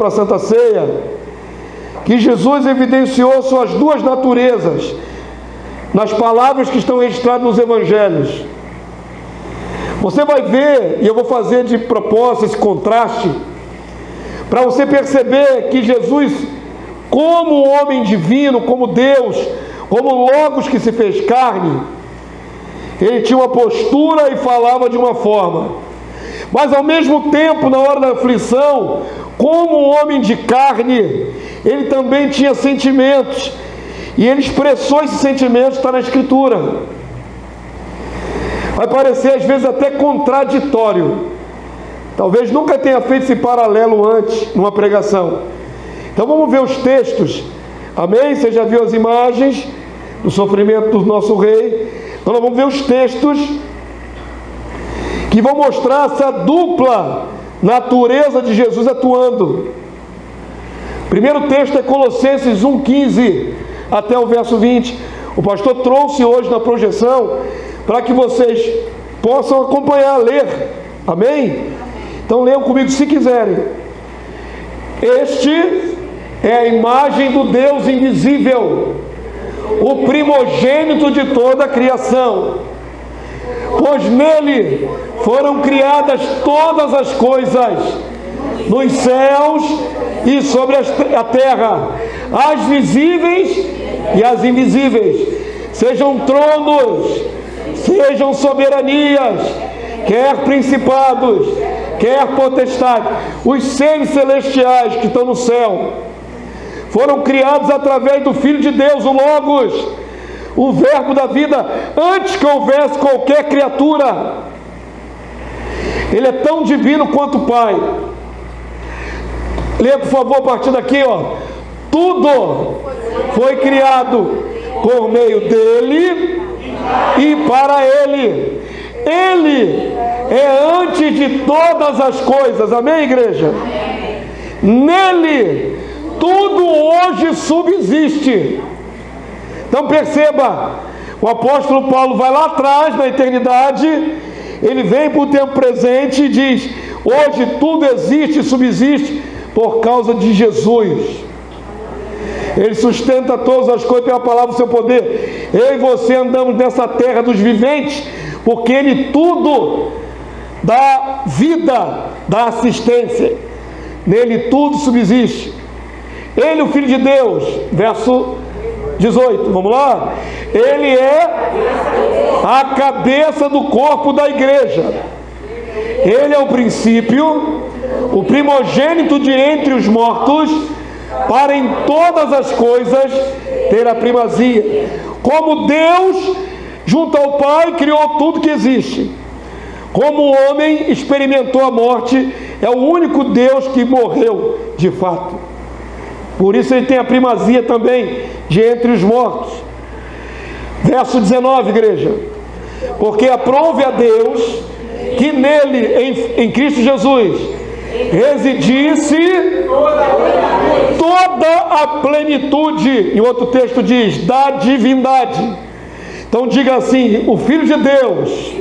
a Santa Ceia, que Jesus evidenciou suas duas naturezas nas palavras que estão registradas nos Evangelhos. Você vai ver, e eu vou fazer de propósito esse contraste, para você perceber que Jesus, como homem divino, como Deus, como Logos que se fez carne, ele tinha uma postura e falava de uma forma, mas ao mesmo tempo, na hora da aflição, como homem de carne, ele também tinha sentimentos, e ele expressou esses sentimentos, está na Escritura. Vai parecer às vezes até contraditório, talvez nunca tenha feito esse paralelo antes, numa pregação. Então vamos ver os textos, amém? Você já viu as imagens do sofrimento do nosso rei? Então nós vamos ver os textos que vão mostrar essa dupla natureza de Jesus atuando. O primeiro texto é Colossenses 1:15 até o verso 20. O pastor trouxe hoje na projeção para que vocês possam acompanhar, ler, amém? Então leiam comigo se quiserem. Este é a imagem do Deus invisível, o primogênito de toda a criação, pois nele foram criadas todas as coisas, nos céus e sobre a terra, as visíveis e as invisíveis, sejam tronos, sejam soberanias, quer principados, quer potestade. Os seres celestiais que estão no céu foram criados através do Filho de Deus, o Logos, o verbo da vida, antes que houvesse qualquer criatura. Ele é tão divino quanto o Pai. Leia por favor a partir daqui, ó. Tudo foi criado por meio dele e para ele. Ele é antes de todas as coisas, amém, igreja? Nele tudo hoje subsiste. Então perceba, o apóstolo Paulo vai lá atrás na eternidade, ele vem para o tempo presente e diz: hoje tudo existe e subsiste por causa de Jesus. Ele sustenta todas as coisas pela palavra do seu poder. Eu e você andamos nessa terra dos viventes, porque ele tudo dá vida, dá assistência. Nele tudo subsiste. Ele, o Filho de Deus, verso 18, vamos lá? Ele é a cabeça do corpo da igreja. Ele é o princípio, o primogênito de entre os mortos, para em todas as coisas ter a primazia. Como Deus, junto ao Pai, criou tudo que existe. Como o homem experimentou a morte, é o único Deus que morreu de fato. Por isso ele tem a primazia também de entre os mortos. Verso 19, igreja. Porque aprouve a Deus que nele, em Cristo Jesus, residisse toda a plenitude. E outro texto diz, da divindade. Então diga assim: o Filho de Deus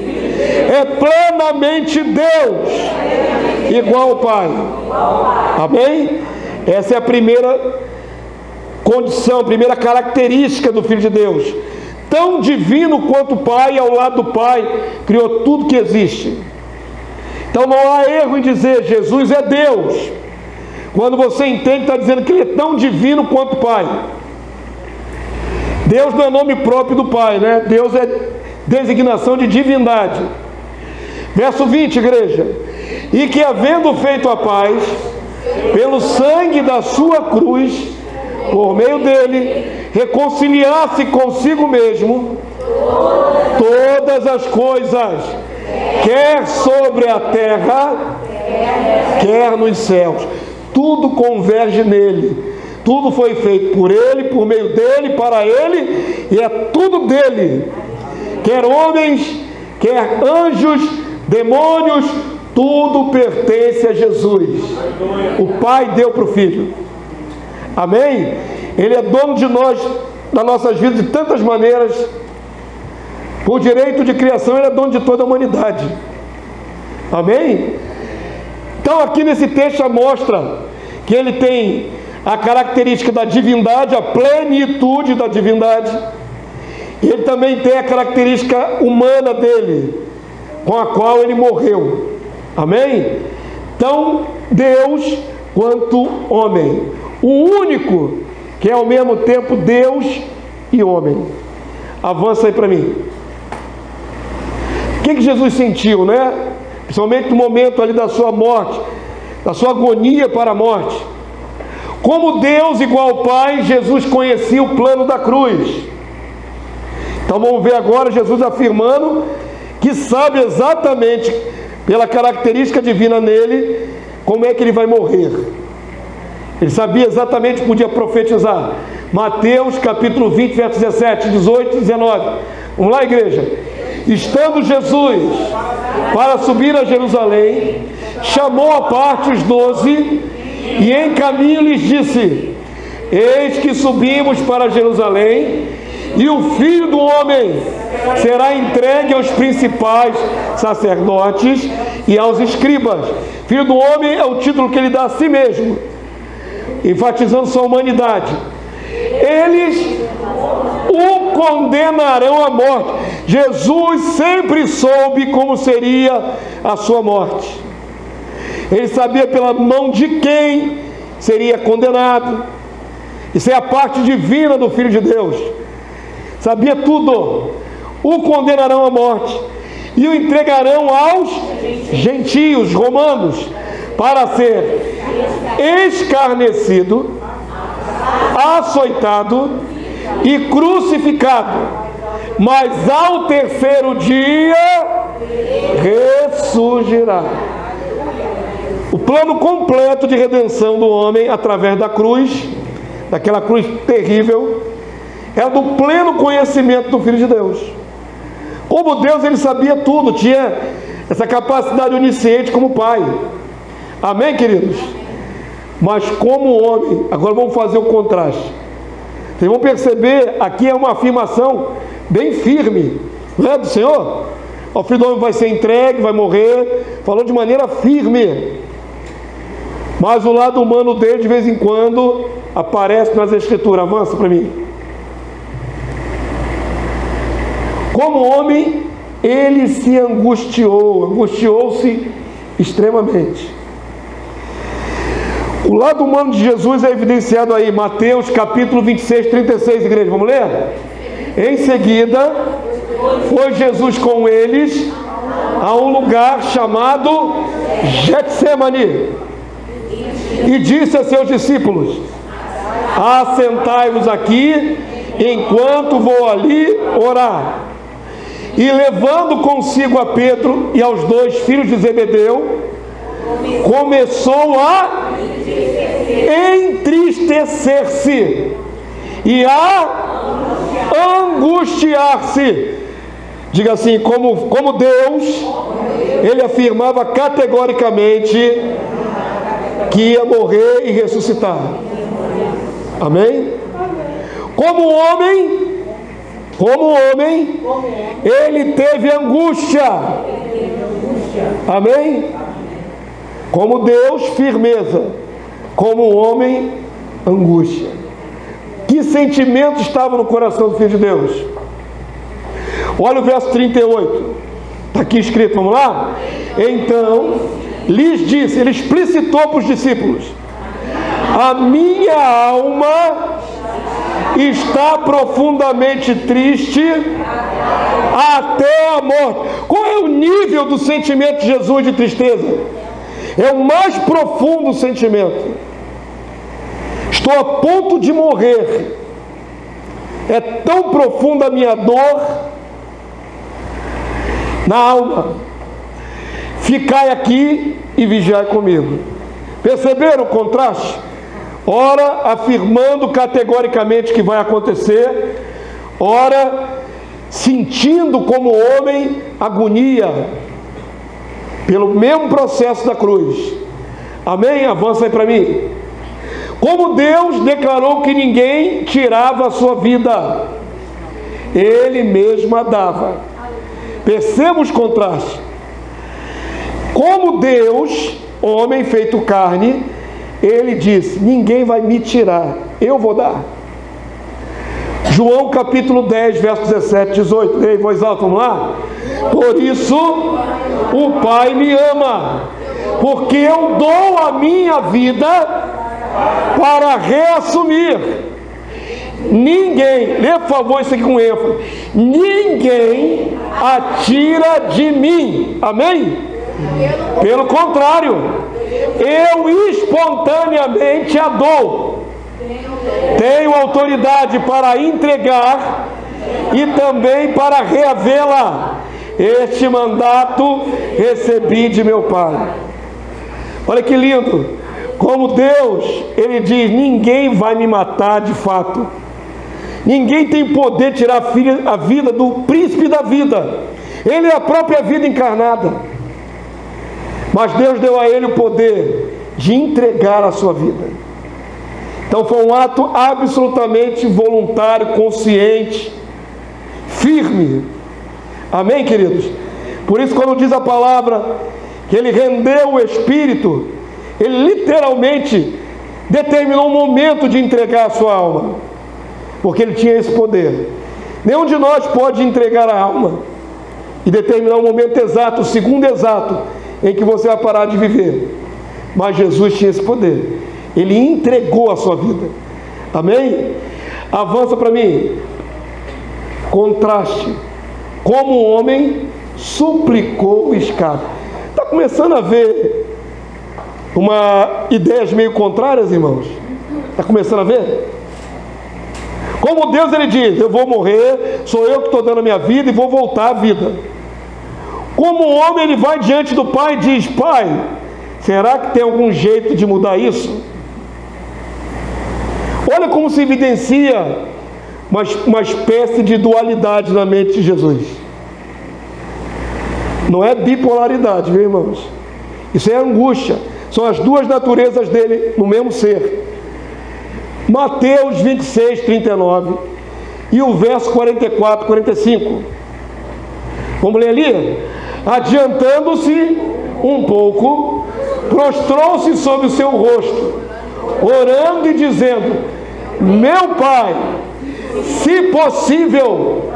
é plenamente Deus, igual ao Pai. Amém? Essa é a primeira condição, a primeira característica do Filho de Deus. Tão divino quanto o Pai, ao lado do Pai, criou tudo que existe. Então não há erro em dizer Jesus é Deus. Quando você entende, está dizendo que ele é tão divino quanto o Pai. Deus não é nome próprio do Pai, né? Deus é designação de divindade. Verso 20, igreja. E que havendo feito a paz, pelo sangue da sua cruz, por meio dele, reconciliasse consigo mesmo todas as coisas, quer sobre a terra, quer nos céus. Tudo converge nele. Tudo foi feito por ele, por meio dele, para ele, e é tudo dele. Quer homens, quer anjos, demônios, tudo pertence a Jesus. O Pai deu para o Filho. Amém? Ele é dono de nós, das nossas vidas, de tantas maneiras. Por direito de criação, ele é dono de toda a humanidade. Amém? Então aqui nesse texto mostra que ele tem a característica da divindade, a plenitude da divindade. Ele também tem a característica humana dele, com a qual ele morreu. Amém? Então, Deus quanto homem, o único que é ao mesmo tempo Deus e homem. Avança aí para mim. O que Jesus sentiu, né? Principalmente no momento ali da sua morte, da sua agonia para a morte. Como Deus igual ao Pai, Jesus conhecia o plano da cruz. Então vamos ver agora Jesus afirmando que sabe exatamente, pela característica divina nele, como é que ele vai morrer. Ele sabia exatamente, podia profetizar. Mateus capítulo 20, versos 17, 18 e 19. Vamos lá, igreja. Estando Jesus para subir a Jerusalém, chamou à parte os 12 e em caminho lhes disse: eis que subimos para Jerusalém, e o Filho do Homem será entregue aos principais sacerdotes e aos escribas. Filho do Homem é o título que ele dá a si mesmo, enfatizando sua humanidade. Eles o condenarão à morte. Jesus sempre soube como seria a sua morte. Ele sabia pela mão de quem seria condenado. Isso é a parte divina do Filho de Deus. Sabia tudo. O condenarão à morte e o entregarão aos gentios romanos para ser escarnecido, açoitado e crucificado, mas ao terceiro dia ressurgirá. O plano completo de redenção do homem através da cruz, daquela cruz terrível, era do pleno conhecimento do Filho de Deus. Como Deus, ele sabia tudo, tinha essa capacidade onisciente como Pai. Amém, queridos? Mas como homem, agora vamos fazer o contraste. Vocês vão perceber, aqui é uma afirmação bem firme, não é do Senhor? O Filho do Homem vai ser entregue, vai morrer, falou de maneira firme. Mas o lado humano dele, de vez em quando, aparece nas Escrituras. Avança para mim. Como homem, ele se angustiou-se extremamente. O lado humano de Jesus é evidenciado aí, Mateus capítulo 26, 36, igreja, vamos ler? Em seguida, foi Jesus com eles a um lugar chamado Getsemane, e disse a seus discípulos: assentai-vos aqui, enquanto vou ali orar. E levando consigo a Pedro e aos 2 filhos de Zebedeu, começou a entristecer-se e a angustiar-se. Diga assim, como Deus, ele afirmava categoricamente que ia morrer e ressuscitar. Amém? Como homem, ele teve angústia. Amém? Como Deus, firmeza. Como homem, angústia. Que sentimento estava no coração do Filho de Deus? Olha o verso 38. Está aqui escrito, vamos lá? Então, lhes disse, ele explicitou para os discípulos: a minha alma está profundamente triste até a morte. Qual é o nível do sentimento de Jesus de tristeza? É o mais profundo sentimento. Estou a ponto de morrer. É tão profunda a minha dor na alma. Ficai aqui e vigiai comigo. Perceberam o contraste? Ora afirmando categoricamente que vai acontecer, ora sentindo como homem agonia pelo mesmo processo da cruz. Amém? Avança aí para mim. Como Deus declarou que ninguém tirava a sua vida, ele mesmo a dava. Perceba os contrastes. Como Deus, homem feito carne, ele disse: ninguém vai me tirar, eu vou dar. João capítulo 10, verso 17, 18. Leia em voz alta, vamos lá? Por isso o Pai me ama, porque eu dou a minha vida para reassumir. Ninguém, lê por favor isso aqui com ênfase, ninguém atira de mim, amém? Pelo contrário, eu espontaneamente a dou. Tenho autoridade para entregar e também para reavê-la. Este mandato recebi de meu Pai. Olha que lindo, como Deus, Ele diz: ninguém vai me matar de fato. Ninguém tem poder de tirar a vida do príncipe da vida. Ele é a própria vida encarnada. Mas Deus deu a ele o poder de entregar a sua vida. Então foi um ato absolutamente voluntário, consciente, firme. Amém, queridos? Por isso, quando diz a palavra que ele rendeu o Espírito, ele literalmente determinou um momento de entregar a sua alma, porque ele tinha esse poder. Nenhum de nós pode entregar a alma e determinar o momento exato, o segundo exato em que você vai parar de viver. Mas Jesus tinha esse poder. Ele entregou a sua vida. Amém? Avança para mim. Contraste. Como o homem suplicou o escape. Está começando a ver ideias meio contrárias, irmãos? Está começando a ver? Como Deus, ele diz: eu vou morrer, sou eu que estou dando a minha vida e vou voltar à vida. Como o homem, ele vai diante do Pai e diz: Pai, será que tem algum jeito de mudar isso? Olha como se evidencia uma espécie de dualidade na mente de Jesus. Não é bipolaridade, viu, irmãos? Isso é angústia. São as duas naturezas dele no mesmo ser. Mateus 26, 39 e o verso 44, 45. Vamos ler ali? Adiantando-se um pouco, prostrou-se sobre o seu rosto, orando e dizendo: meu Pai, se possível,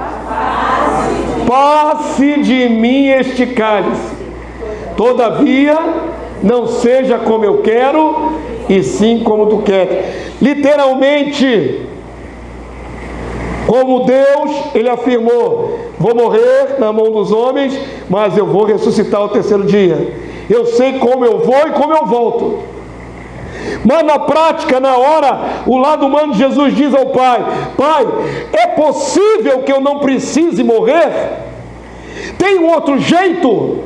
passe de mim este cálice. Todavia, não seja como eu quero, e sim como tu queres. Literalmente, como Deus, ele afirmou: vou morrer na mão dos homens, mas eu vou ressuscitar ao terceiro dia. Eu sei como eu vou e como eu volto. Mas na prática, na hora, o lado humano de Jesus diz ao Pai: Pai, é possível que eu não precise morrer? Tem um outro jeito?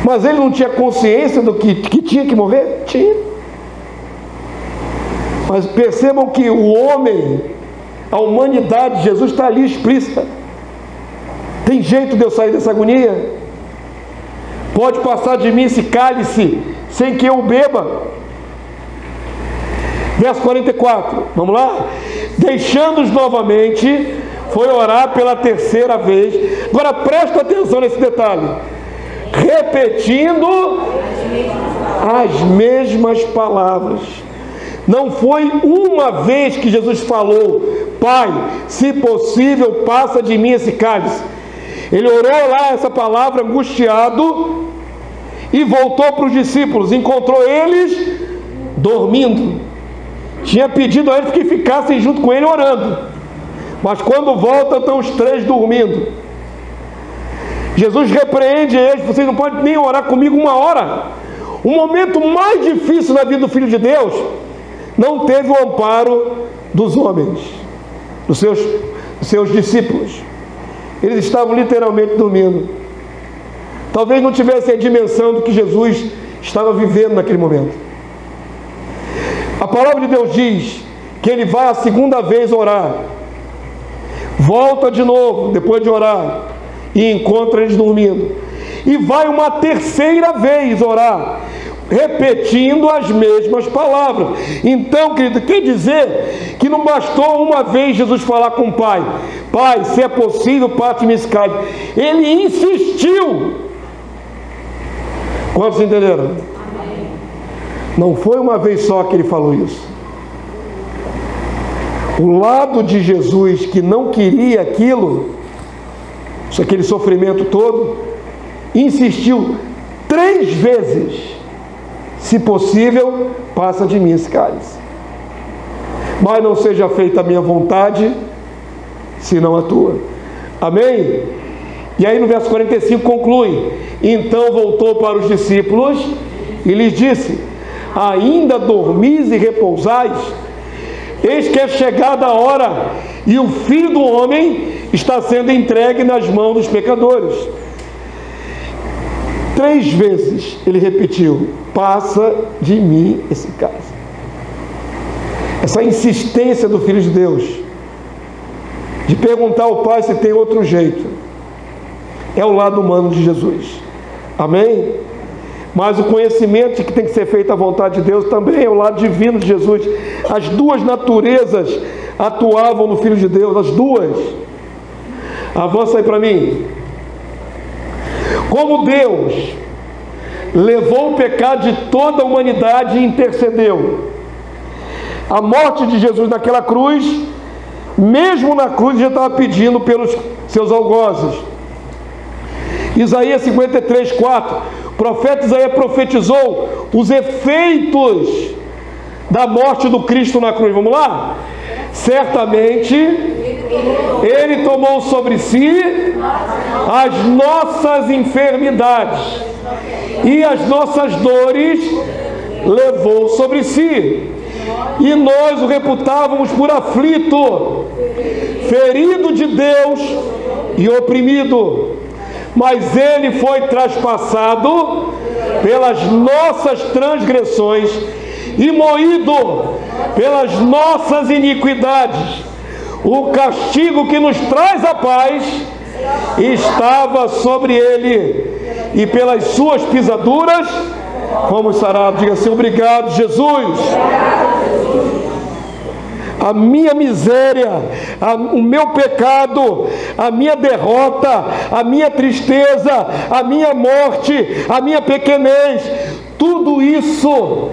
Mas ele não tinha consciência do que tinha que morrer? Tinha. Mas percebam que o homem, a humanidade de Jesus está ali explícita. Tem jeito de eu sair dessa agonia? Pode passar de mim esse cálice sem que eu beba. Verso 44, vamos lá? Deixando-os novamente, foi orar pela terceira vez. Agora presta atenção nesse detalhe. Repetindo as mesmas palavras. Não foi uma vez que Jesus falou: Pai, se possível, passa de mim esse cálice. Ele orou lá essa palavra angustiado e voltou para os discípulos. Encontrou eles dormindo. Tinha pedido a eles que ficassem junto com ele orando, mas quando volta estão os três dormindo. Jesus repreende eles: vocês não podem nem orar comigo uma hora. O momento mais difícil na vida do Filho de Deus não teve o amparo dos homens, dos seus discípulos. Eles estavam literalmente dormindo. Talvez não tivessem a dimensão do que Jesus estava vivendo naquele momento. A palavra de Deus diz que ele vai a segunda vez orar, volta de novo depois de orar e encontra eles dormindo, e vai uma terceira vez orar, repetindo as mesmas palavras. Então, querido, quer dizer que não bastou uma vez Jesus falar com o Pai: Pai, se é possível, parte-me esse cálice. Ele insistiu. Quantos entenderam? Não foi uma vez só que ele falou isso. O lado de Jesus que não queria aquilo, aquele sofrimento todo, insistiu 3 vezes: se possível, passa de mim esse cálice, mas não seja feita a minha vontade, senão a tua. Amém? E aí no verso 45 conclui: então voltou para os discípulos e lhes disse: ainda dormis e repousais? Eis que é chegada a hora, e o Filho do Homem está sendo entregue nas mãos dos pecadores. 3 vezes ele repetiu: passa de mim esse cálice. Essa insistência do Filho de Deus de perguntar ao Pai se tem outro jeito é o lado humano de Jesus. Amém? Mas o conhecimento de que tem que ser feita a vontade de Deus também é o lado divino de Jesus. As duas naturezas atuavam no Filho de Deus, as duas. Avança aí para mim. Como Deus levou o pecado de toda a humanidade e intercedeu, a morte de Jesus naquela cruz, mesmo na cruz já estava pedindo pelos seus algozes. Isaías 53, 4, o profeta Isaías profetizou os efeitos da morte do Cristo na cruz. Vamos lá? Certamente ele tomou sobre si as nossas enfermidades e as nossas dores levou sobre si, e nós o reputávamos por aflito, ferido de Deus e oprimido. Mas ele foi traspassado pelas nossas transgressões e moído pelas nossas iniquidades. O castigo que nos traz a paz estava sobre ele, e pelas suas pisaduras fomos sarados. Diga assim: obrigado, Jesus. A minha miséria, o meu pecado, a minha derrota, a minha tristeza, a minha morte, a minha pequenez, tudo isso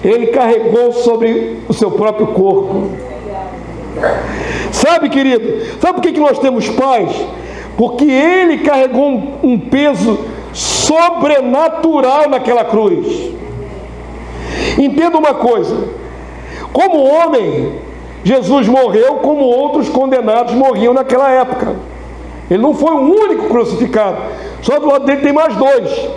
ele carregou sobre o seu próprio corpo. Sabe, querido, sabe por que nós temos paz? Porque ele carregou um peso sobrenatural naquela cruz. Entenda uma coisa: como homem, Jesus morreu como outros condenados morriam naquela época. Ele não foi o único crucificado, só do lado dele tem mais 2.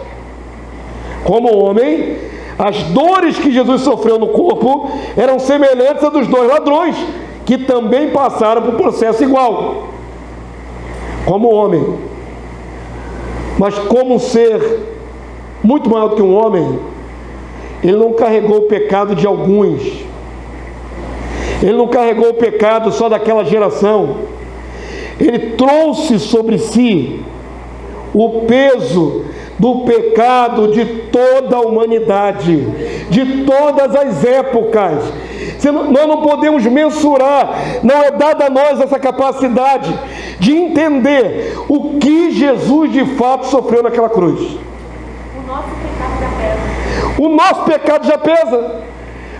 Como homem, as dores que Jesus sofreu no corpo eram semelhantes a dos 2 ladrões, que também passaram por um processo igual. Como homem, mas como um ser muito maior do que um homem, ele não carregou o pecado de alguns. Ele não carregou o pecado só daquela geração. Ele trouxe sobre si o peso do pecado de toda a humanidade, de todas as épocas. Nós não podemos mensurar, não é dada a nós essa capacidade de entender o que Jesus de fato sofreu naquela cruz. O nosso pecado já pesa. O nosso pecado já pesa.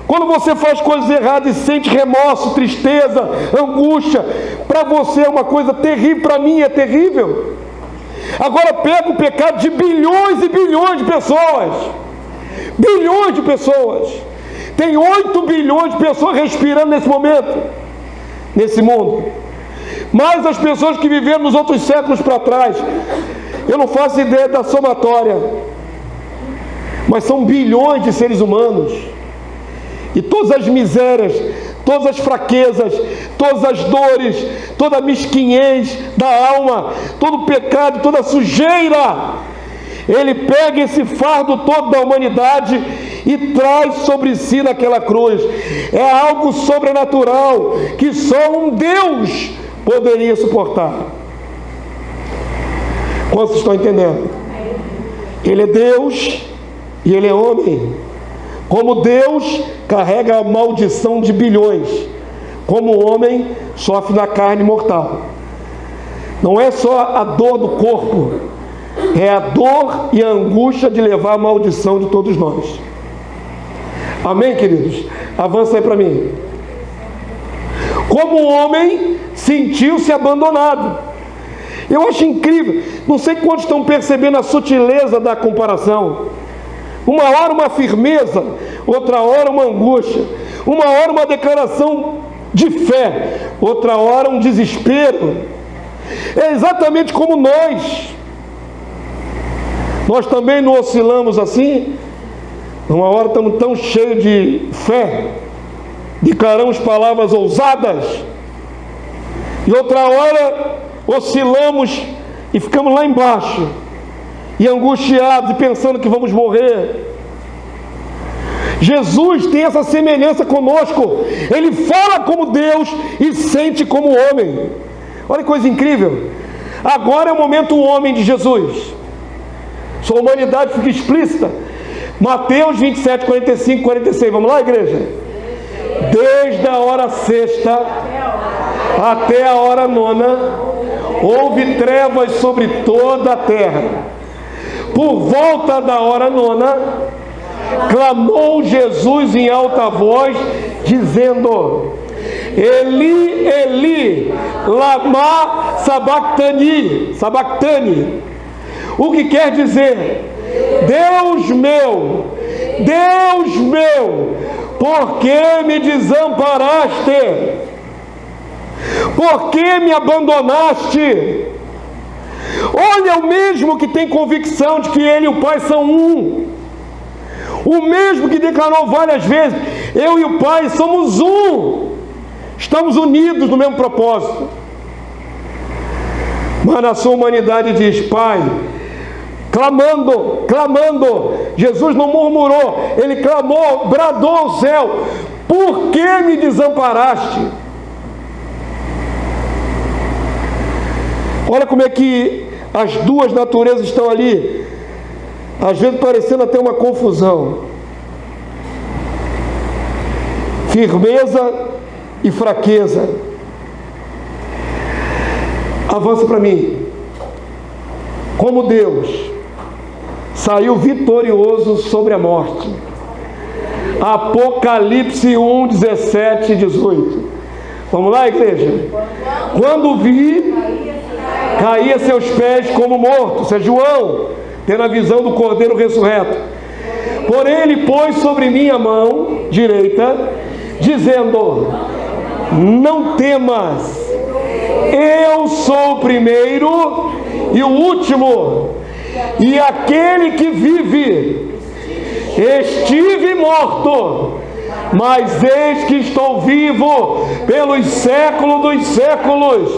Quando você faz coisas erradas e sente remorso, tristeza, angústia, para você é uma coisa terrível, para mim é terrível. Agora pega o pecado de bilhões e bilhões de pessoas. Bilhões de pessoas. Tem 8 bilhões de pessoas respirando nesse momento, nesse mundo. Mais as pessoas que viveram nos outros séculos para trás. Eu não faço ideia da somatória. Mas são bilhões de seres humanos. E todas as misérias, todas as fraquezas, todas as dores, toda a mesquinhez da alma, todo o pecado, toda a sujeira, ele pega esse fardo todo da humanidade e traz sobre si naquela cruz. É algo sobrenatural que só um Deus poderia suportar. Quantos estão entendendo? Ele é Deus e ele é homem. Como Deus carrega a maldição de bilhões, como homem sofre na carne mortal. Não é só a dor do corpo, é a dor e a angústia de levar a maldição de todos nós. Amém, queridos? Avança aí para mim. Como o homem sentiu-se abandonado. Eu acho incrível. Não sei quantos estão percebendo a sutileza da comparação. Uma hora uma firmeza, outra hora uma angústia. Uma hora uma declaração de fé, outra hora um desespero. É exatamente como nós também não oscilamos assim. Uma hora estamos tão cheios de fé, declaramos palavras ousadas, e outra hora oscilamos e ficamos lá embaixo, e angustiados e pensando que vamos morrer. Jesus tem essa semelhança conosco. Ele fala como Deus e sente como homem. Olha que coisa incrível. Agora é o momento homem de Jesus. Sua humanidade fica explícita. Mateus 27, 45, 46. Vamos lá, igreja? Desde a hora sexta até a hora nona, houve trevas sobre toda a terra. Por volta da hora nona, clamou Jesus em alta voz, dizendo: Eli, Eli, lama sabactani. Sabactani. O que quer dizer: Deus meu, por que me desamparaste? Por que me abandonaste? Olha, o mesmo que tem convicção de que ele e o Pai são um, o mesmo que declarou várias vezes: eu e o Pai somos um, estamos unidos no mesmo propósito. Mas na sua humanidade diz: Pai, clamando, Jesus não murmurou, ele clamou, bradou ao céu: por que me desamparaste? Olha como é que as duas naturezas estão ali, às vezes parecendo até uma confusão. Firmeza e fraqueza. Avança para mim. Como Deus saiu vitorioso sobre a morte. Apocalipse 1, 17 e 18. Vamos lá, igreja? Quando vi, caí a seus pés como morto. Isso é João, tendo a visão do Cordeiro ressurreto. Porém ele pôs sobre mim a mão direita, dizendo: não temas, eu sou o primeiro e o último, e aquele que vive. Estive morto, mas eis que estou vivo pelos séculos dos séculos,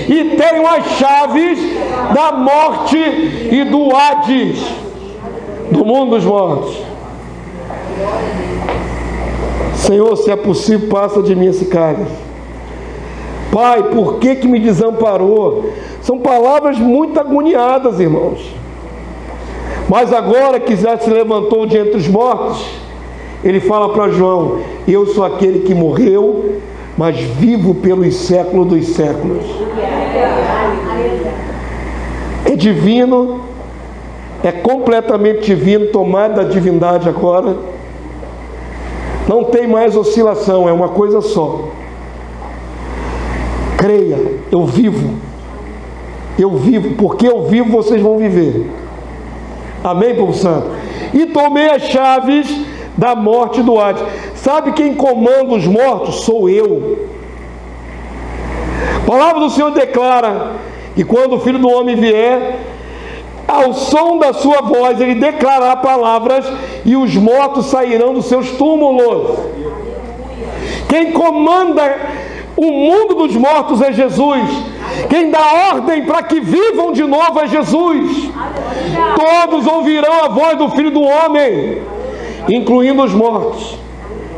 e tenho as chaves da morte e do Hades, do mundo dos mortos. Senhor, se é possível, passa de mim esse cálice. Pai, por que me desamparou? São palavras muito agoniadas, irmãos. Mas agora que já se levantou de entre os mortos, ele fala para João: eu sou aquele que morreu, mas vivo pelos séculos dos séculos. É divino, é completamente divino, tomado da divindade agora. Não tem mais oscilação, é uma coisa só. Creia, eu vivo, porque eu vivo, vocês vão viver. Amém, povo santo? E tomei as chaves da morte e do Hades. Sabe quem comanda os mortos? Sou eu. A palavra do Senhor declara que quando o Filho do Homem vier, ao som da sua voz ele declarará palavras, e os mortos sairão dos seus túmulos. Quem comanda o mundo dos mortos é Jesus. Quem dá ordem para que vivam de novo é Jesus. Todos ouvirão a voz do Filho do Homem, incluindo os mortos,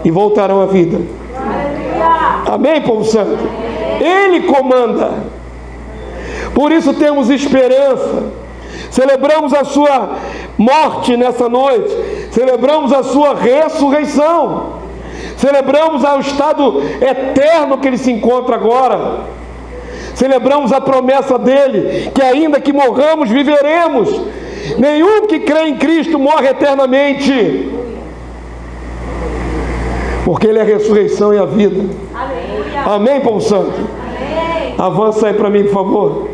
e voltarão à vida. Amém, povo santo? Ele comanda. Por isso temos esperança. Celebramos a sua morte nessa noite, celebramos a sua ressurreição, celebramos o estado eterno que ele se encontra agora, celebramos a promessa dele, que ainda que morramos, viveremos. Nenhum que crê em Cristo morre eternamente. porque Ele é a ressurreição e a vida. Amém, povo santo? Avança aí para mim, por favor.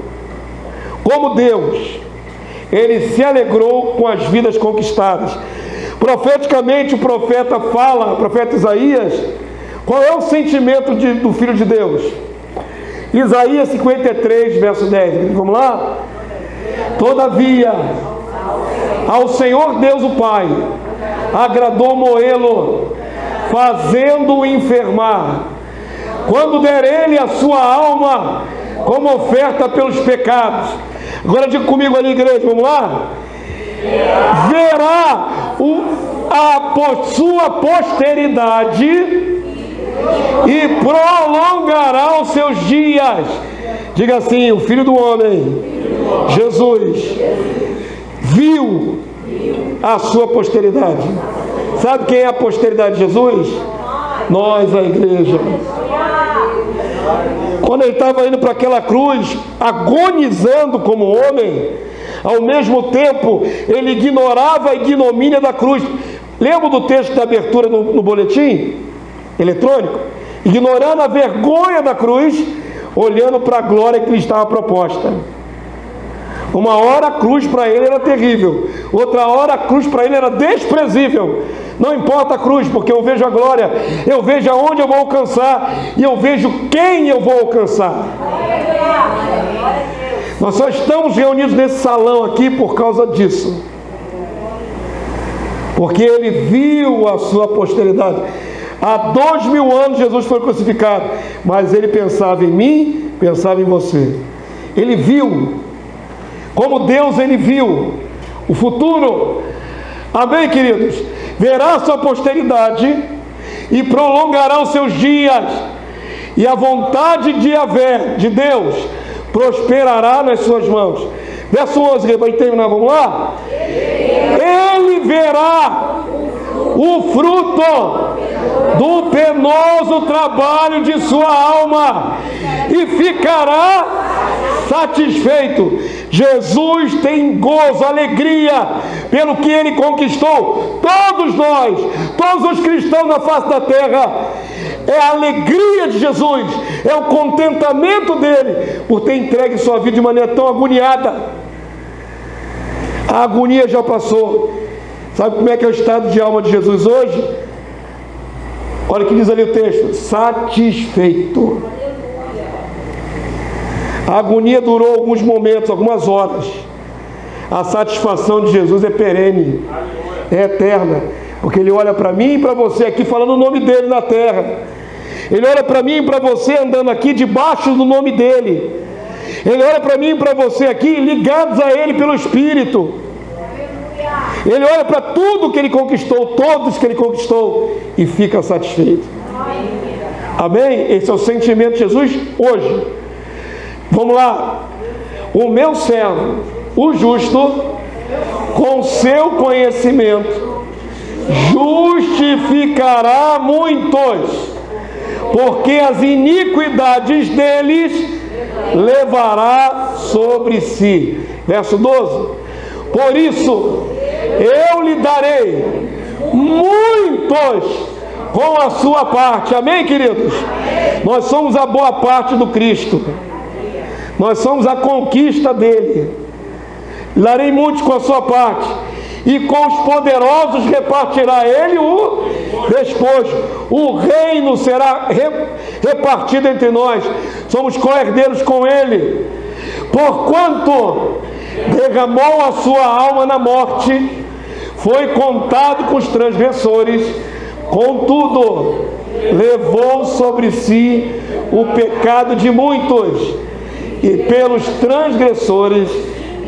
Como Deus, Ele se alegrou com as vidas conquistadas. Profeticamente o profeta fala, o profeta Isaías, qual é o sentimento do Filho de Deus? Isaías 53, verso 10. Vamos lá? Todavia, ao Senhor Deus o Pai, agradou moê-lo, fazendo-o enfermar. Quando der ele a sua alma como oferta pelos pecados. Agora diga comigo ali, igreja, vamos lá? Verá sua posteridade e prolongará os seus dias. Diga assim: o Filho do Homem, Jesus, viu a sua posteridade. Sabe quem é a posteridade de Jesus? Nós, a igreja. Quando ele estava indo para aquela cruz, agonizando como homem, ao mesmo tempo ele ignorava a ignomínia da cruz. Lembra do texto da abertura no boletim eletrônico? Ignorando a vergonha da cruz, olhando para a glória que lhe estava proposta. Uma hora a cruz para ele era terrível, outra hora a cruz para ele era desprezível. Não importa a cruz, porque eu vejo a glória, eu vejo aonde eu vou alcançar e eu vejo quem eu vou alcançar. Nós só estamos reunidos nesse salão aqui por causa disso, porque ele viu a sua posteridade. Há 2000 anos Jesus foi crucificado, mas ele pensava em mim, pensava em você. Ele viu, como Deus ele viu o futuro. Amém, queridos? Verá a sua posteridade e prolongará os seus dias, e a vontade de Yahvé, de Deus, prosperará nas suas mãos. Verso 11, vai terminar, vamos lá? Ele verá o fruto do penoso trabalho de sua alma e ficará satisfeito. Jesus tem gozo, alegria pelo que ele conquistou. Todos nós, todos os cristãos na face da terra, é a alegria de Jesus, é o contentamento dele por ter entregue sua vida de maneira tão agoniada. A agonia já passou. Sabe como é que é o estado de alma de Jesus hoje? Olha o que diz ali o texto: satisfeito. A agonia durou alguns momentos, algumas horas. A satisfação de Jesus é perene, é eterna, porque ele olha para mim e para você aqui falando o nome dele na terra. Ele olha para mim e para você andando aqui debaixo do nome dele. Ele olha para mim e para você aqui ligados a ele pelo Espírito. Ele olha para tudo que ele conquistou, todos que ele conquistou, e fica satisfeito. Amém? Esse é o sentimento de Jesus hoje. Vamos lá. O meu servo, o justo, com seu conhecimento, justificará muitos, porque as iniquidades deles levará sobre si. Verso 12. Por isso eu lhe darei muitos com a sua parte. Amém, queridos? Nós somos a boa parte do Cristo. Nós somos a conquista dele. Darei muitos com a sua parte, e com os poderosos repartirá ele o despojo. O reino será repartido entre nós. Somos co-herdeiros com ele. Porquanto derramou a sua alma na morte, foi contado com os transgressores, contudo levou sobre si o pecado de muitos, e pelos transgressores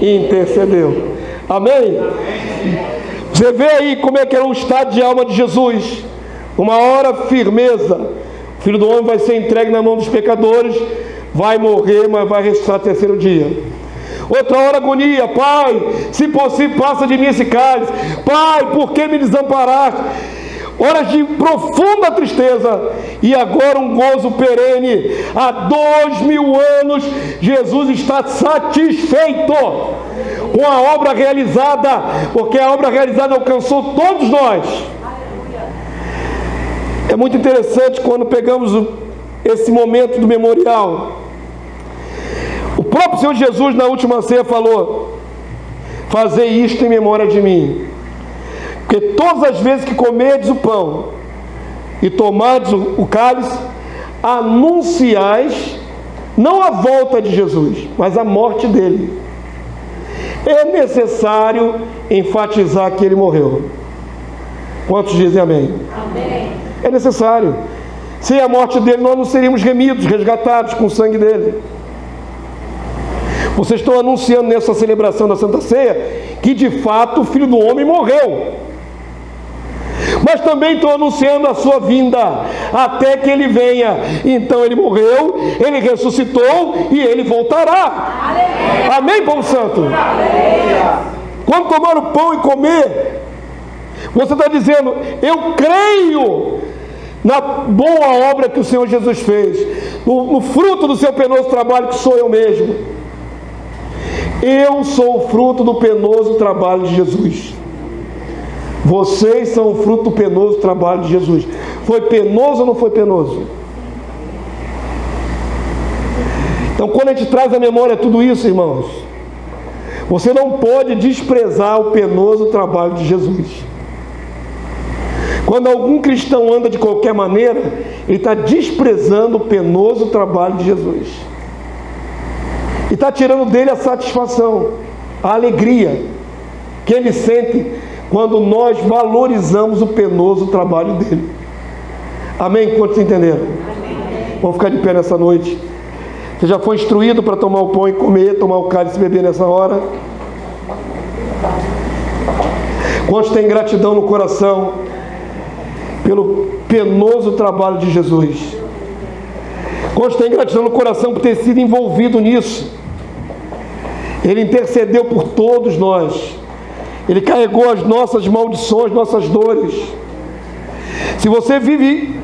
intercedeu. Amém? Você vê aí como é que era o estado de alma de Jesus. Uma hora firmeza, o Filho do Homem vai ser entregue na mão dos pecadores, vai morrer, mas vai ressuscitar no terceiro dia. Outra hora agonia: Pai, se possível passa de mim esse cálice. Pai, por que me desamparaste? Horas de profunda tristeza, e agora um gozo perene. Há 2000 anos Jesus está satisfeito com a obra realizada, porque a obra realizada alcançou todos nós. É muito interessante quando pegamos esse momento do memorial. O próprio Senhor Jesus na última ceia falou: fazei isto em memória de mim, porque todas as vezes que comerdes o pão e tomardes o cálice, anunciais não a volta de Jesus, mas a morte dele. É necessário enfatizar que ele morreu. Quantos dizem amém? Amém. É necessário. Sem a morte dele, nós não seríamos remidos, resgatados com o sangue dele. Vocês estão anunciando nessa celebração da Santa Ceia que de fato o Filho do Homem morreu, mas também estão anunciando a sua vinda, até que ele venha. Então ele morreu, ele ressuscitou e ele voltará. Aleluia. Amém, povo santo? Aleluia. Quando tomar o pão e comer, você está dizendo: eu creio na boa obra que o Senhor Jesus fez, no fruto do seu penoso trabalho, que sou eu mesmo. Eu sou o fruto do penoso trabalho de Jesus. Vocês são o fruto do penoso trabalho de Jesus. Foi penoso ou não foi penoso? Então, quando a gente traz à memória tudo isso, irmãos, você não pode desprezar o penoso trabalho de Jesus. Quando algum cristão anda de qualquer maneira, ele está desprezando o penoso trabalho de Jesus. E está tirando dele a satisfação, a alegria que ele sente quando nós valorizamos o penoso trabalho dele. Amém? Quantos entenderam? Amém. Vamos ficar de pé nessa noite. Você já foi instruído para tomar o pão e comer, tomar o cálice e beber nessa hora? Quantos têm gratidão no coração pelo penoso trabalho de Jesus? Quantos têm gratidão no coração por ter sido envolvido nisso? Ele intercedeu por todos nós. Ele carregou as nossas maldições, nossas dores. Se você vive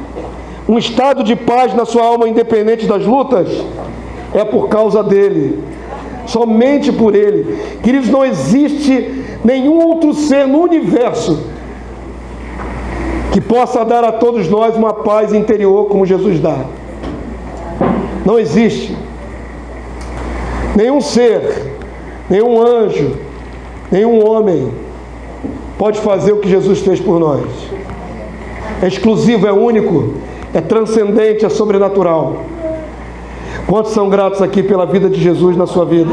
um estado de paz na sua alma, independente das lutas, é por causa dele, somente por ele. Queridos, não existe nenhum outro ser no universo que possa dar a todos nós uma paz interior como Jesus dá. Não existe nenhum ser, nenhum anjo, nenhum homem pode fazer o que Jesus fez por nós. É exclusivo, é único, é transcendente, é sobrenatural. Quantos são gratos aqui pela vida de Jesus na sua vida?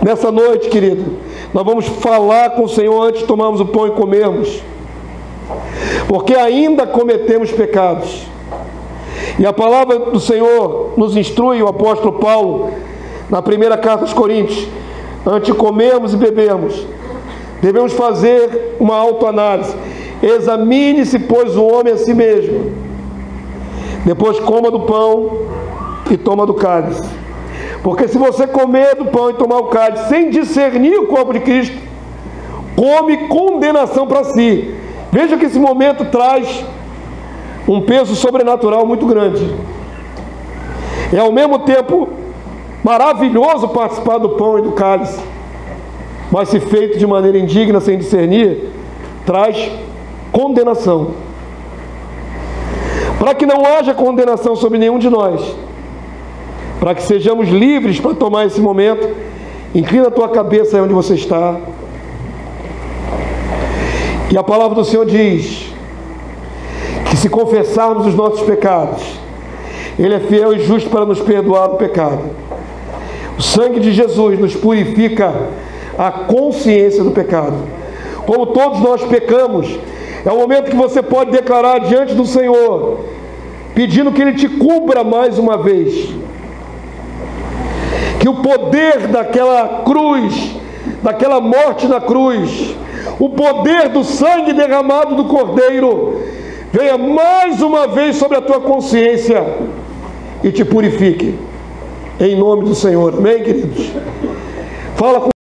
Nessa noite, querido, nós vamos falar com o Senhor antes de tomarmos o pão e comermos, porque ainda cometemos pecados. E a palavra do Senhor nos instrui, o apóstolo Paulo, na primeira carta aos Coríntios: antes de comermos e bebermos, devemos fazer uma autoanálise. Examine-se, pois, o homem a si mesmo. Depois coma do pão e toma do cálice. Porque se você comer do pão e tomar o cálice sem discernir o corpo de Cristo, come condenação para si. Veja que esse momento traz um peso sobrenatural muito grande. É ao mesmo tempo maravilhoso participar do pão e do cálice, mas se feito de maneira indigna, sem discernir, traz condenação. Para que não haja condenação sobre nenhum de nós, para que sejamos livres para tomar esse momento, inclina a tua cabeça aí onde você está. E a palavra do Senhor diz que se confessarmos os nossos pecados, Ele é fiel e justo para nos perdoar do pecado. O sangue de Jesus nos purifica a consciência do pecado. Como todos nós pecamos, é o momento que você pode declarar diante do Senhor, pedindo que Ele te cubra mais uma vez. Que o poder daquela cruz, daquela morte na cruz, o poder do sangue derramado do Cordeiro, venha mais uma vez sobre a tua consciência e te purifique. Em nome do Senhor. Amém, queridos? Fala com